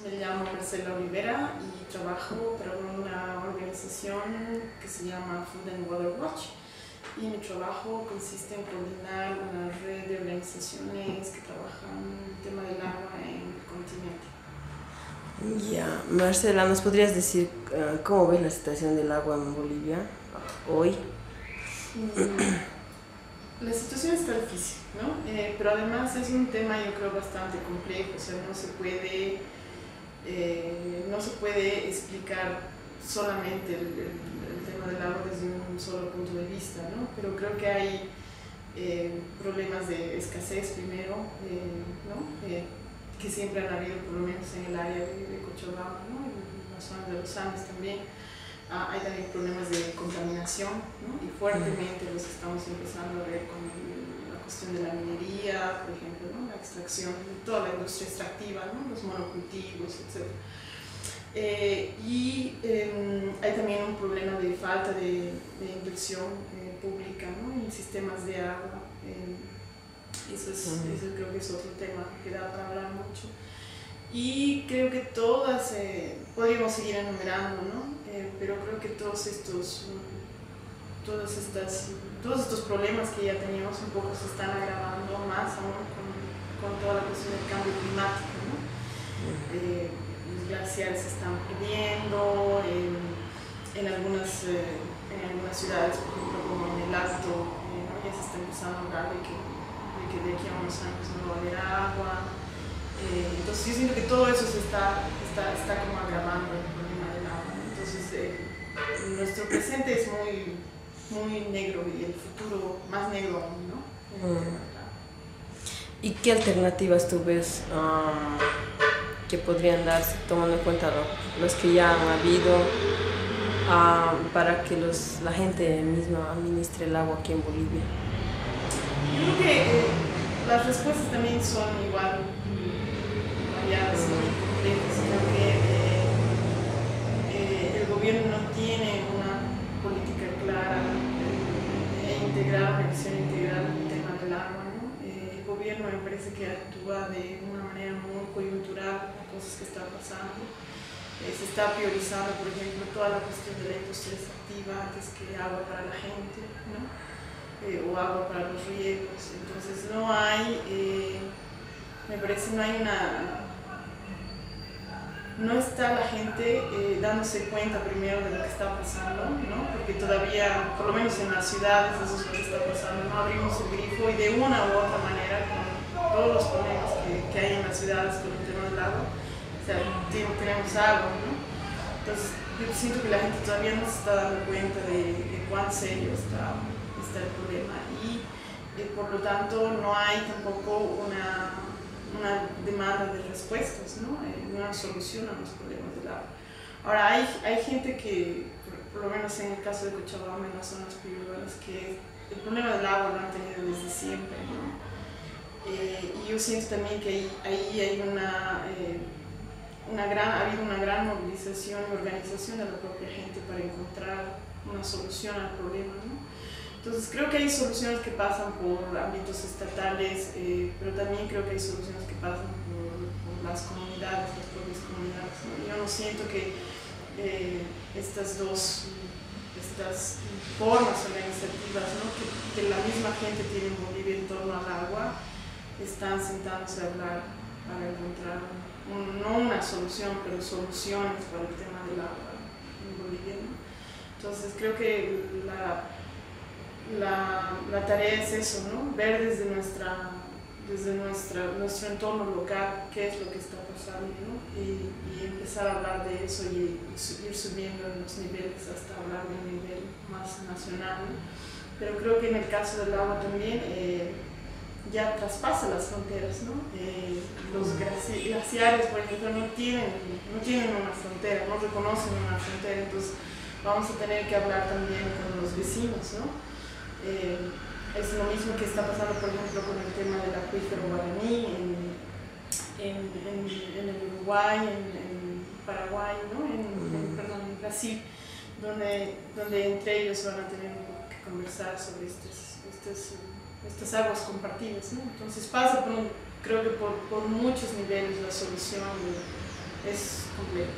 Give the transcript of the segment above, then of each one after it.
Me llamo Marcela Olivera y trabajo para una organización que se llama Food and Water Watch, y mi trabajo consiste en coordinar una red de organizaciones que trabajan el tema del agua en el continente. Ya, Marcela, ¿nos podrías decir cómo ves la situación del agua en Bolivia hoy? La situación está difícil, ¿no? Pero además es un tema, yo creo, bastante complejo. O sea, no se puede explicar solamente el tema del agua desde un solo punto de vista, ¿no? Pero creo que hay problemas de escasez primero, ¿no? Que siempre han habido, por lo menos en el área de Cochabamba, ¿no? En la zona de los Andes también. Hay también problemas de contaminación, ¿no? Y fuertemente los estamos empezando a ver con la cuestión de la minería, por ejemplo, ¿no? La extracción, toda la industria extractiva, ¿no? Los monocultivos, etc. Hay también un problema de falta de inversión pública, ¿no? En sistemas de agua. Eso creo que es otro tema que da para hablar mucho. Y creo que todas, podríamos seguir enumerando, ¿no? Pero creo que todos estos problemas que ya teníamos un poco se están agravando más aún con toda la cuestión del cambio climático, ¿no? Los glaciares se están perdiendo, en algunas ciudades, por ejemplo, como en el Alto, ¿no? Ya se está empezando a hablar de que de aquí a unos años no va a haber agua. Entonces yo siento que todo eso se está como agravando el problema del agua, ¿no? Entonces nuestro presente es muy negro y el futuro más negro aún, ¿no? ¿Y qué alternativas tú ves que podrían darse, tomando en cuenta los que ya han habido, para que la gente misma administre el agua aquí en Bolivia? Yo creo que las respuestas también son igual variadas y complejas. Creo que el gobierno no tiene una política clara integral, una visión integral del tema del agua, ¿no? El gobierno me parece que actúa de una manera muy coyuntural a cosas que están pasando. Se está priorizando, por ejemplo, toda la cuestión de la industria extractiva antes que agua para la gente, ¿no? O agua para los riegos. Entonces no hay, me parece, no está la gente dándose cuenta primero de lo que está pasando, ¿no? Porque todavía, por lo menos en las ciudades, eso es lo que está pasando, no abrimos el grifo y de una u otra manera, con todos los problemas que hay en las ciudades con el tema del agua, o sea, tenemos agua, ¿no? Entonces yo siento que la gente todavía no se está dando cuenta de cuán serio está el problema, y por lo tanto no hay tampoco una demanda de respuestas, ¿no? Una solución a los problemas del agua. Ahora hay gente que, por lo menos en el caso de Cochabamba, en las zonas periurbanas, que el problema del agua lo han tenido desde siempre, ¿no? Y yo siento también que ahí hay ha habido una gran movilización y organización de la propia gente para encontrar una solución al problema, ¿no? Entonces creo que hay soluciones que pasan por ámbitos estatales, pero también creo que hay soluciones que pasan por las comunidades, las propias comunidades, ¿no? Yo no siento que estas formas organizativas, ¿no? que la misma gente tiene en Bolivia en torno al agua, están sentándose a hablar para encontrar no una solución, pero soluciones para el tema del agua en Bolivia, ¿no? Entonces creo que la tarea es eso, ¿no? Ver desde nuestro entorno local qué es lo que está pasando, ¿no? Y empezar a hablar de eso y ir subiendo en los niveles hasta hablar de un nivel más nacional, ¿no? Pero creo que en el caso del agua también ya traspasa las fronteras, ¿no? Los glaciares, por ejemplo, no tienen una frontera, no reconocen una frontera, entonces vamos a tener que hablar también con los vecinos, ¿no? Es lo mismo que está pasando, por ejemplo, con el tema del acuífero guaraní en el Uruguay, en Paraguay, ¿no? En Brasil, donde entre ellos van a tener que conversar sobre estas aguas compartidas, ¿no? Entonces pasa creo que por muchos niveles la solución es complejo.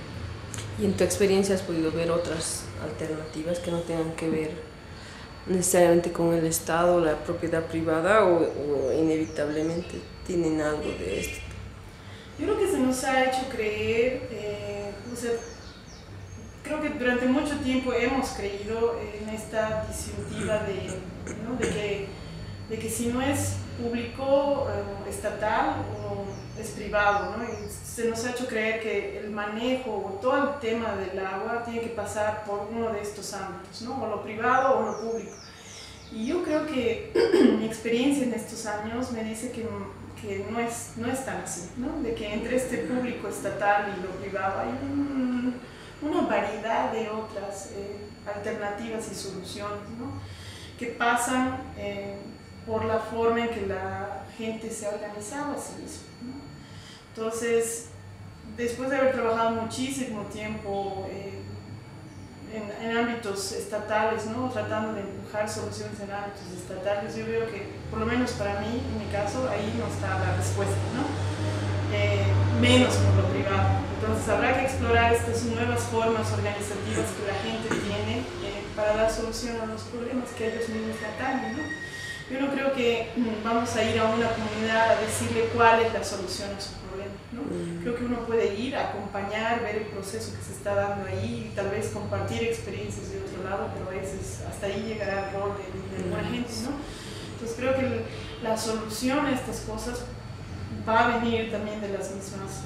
¿Y en tu experiencia has podido ver otras alternativas que no tengan que ver necesariamente con el Estado o la propiedad privada o inevitablemente tienen algo de esto? Yo creo que se nos ha hecho creer, o sea, creo que durante mucho tiempo hemos creído en esta disyuntiva ¿no? de que si no es público, estatal, o es privado, ¿no? Y se nos ha hecho creer que el manejo o todo el tema del agua tiene que pasar por uno de estos ámbitos, ¿no? O lo privado o lo público. Y yo creo que mi experiencia en estos años me dice que no es tan así, ¿no? De que entre este público estatal y lo privado hay una variedad de otras alternativas y soluciones, ¿no? Que pasan por la forma en que la gente se ha organizado a sí misma, ¿no? Entonces, después de haber trabajado muchísimo tiempo en ámbitos estatales, ¿no? Tratando de empujar soluciones en ámbitos estatales, yo veo que, por lo menos para mí, en mi caso, ahí no está la respuesta, ¿no? Menos por lo privado. Entonces habrá que explorar estas nuevas formas organizativas que la gente tiene para dar solución a los problemas que ellos mismos atañen, ¿no? Yo no creo que vamos a ir a una comunidad a decirle cuál es la solución a su problema, ¿no? Creo que uno puede ir a acompañar, ver el proceso que se está dando ahí y tal vez compartir experiencias de otro lado, pero a veces hasta ahí llegará el rol de alguna gente, ¿no? Entonces creo que la solución a estas cosas va a venir también de las mismas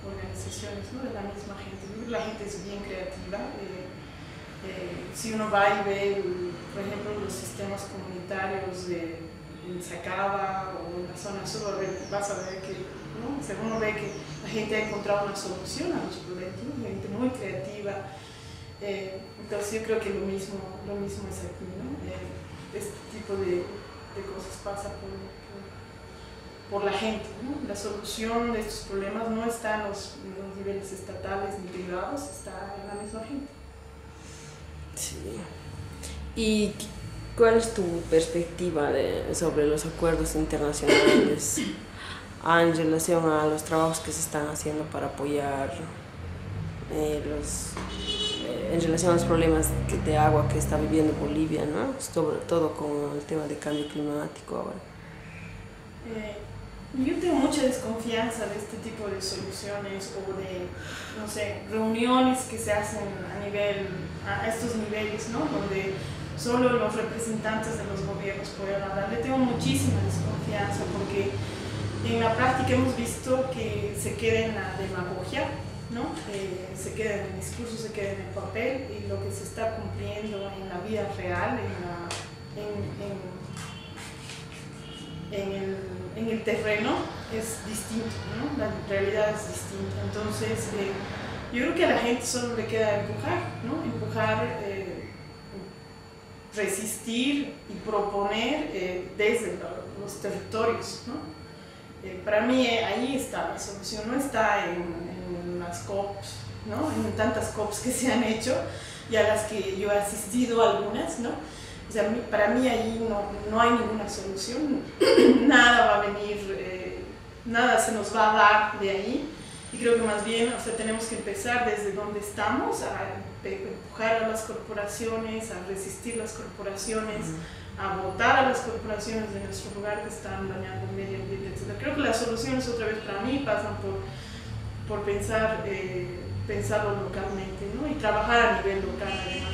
organizaciones, ¿no? De la misma gente. La gente es bien creativa. Si uno va y ve, por ejemplo, los sistemas comunitarios en Sacaba o en la zona sur, vas a ver que, ¿no? O sea, uno ve que la gente ha encontrado una solución a los problemas, ¿no? Gente muy creativa. Entonces yo creo que lo mismo es aquí, ¿no? Este tipo de cosas pasa por la gente, ¿no? La solución de estos problemas no está en los niveles estatales ni privados, está en la misma gente. Sí. ¿Y cuál es tu perspectiva sobre los acuerdos internacionales en relación a los trabajos que se están haciendo para apoyar en relación a los problemas de agua que está viviendo Bolivia, ¿no? Sobre todo con el tema de cambio climático ahora? Yo tengo mucha desconfianza de este tipo de soluciones o de, no sé, reuniones que se hacen a estos niveles, ¿no? Donde solo los representantes de los gobiernos pueden hablar. Le tengo muchísima desconfianza porque en la práctica hemos visto que se queda en la demagogia, ¿no? Se queda en el discurso, se queda en el papel, y lo que se está cumpliendo en la vida real, en el terreno es distinto, ¿no? La realidad es distinta. Entonces, yo creo que a la gente solo le queda empujar, ¿no? Empujar, resistir y proponer desde los territorios, ¿no? Para mí ahí está la solución, no está en las COPs, ¿no? En tantas COPs que se han hecho y a las que yo he asistido a algunas, ¿no? O sea, para mí ahí no hay ninguna solución, nada va a venir, nada se nos va a dar de ahí, y creo que más bien, o sea, tenemos que empezar desde donde estamos, a empujar a las corporaciones, a resistir las corporaciones, a votar a las corporaciones de nuestro lugar que están dañando el medio ambiente, etc. Creo que las soluciones, otra vez para mí, pasan por pensarlo localmente, ¿no? Y trabajar a nivel local además.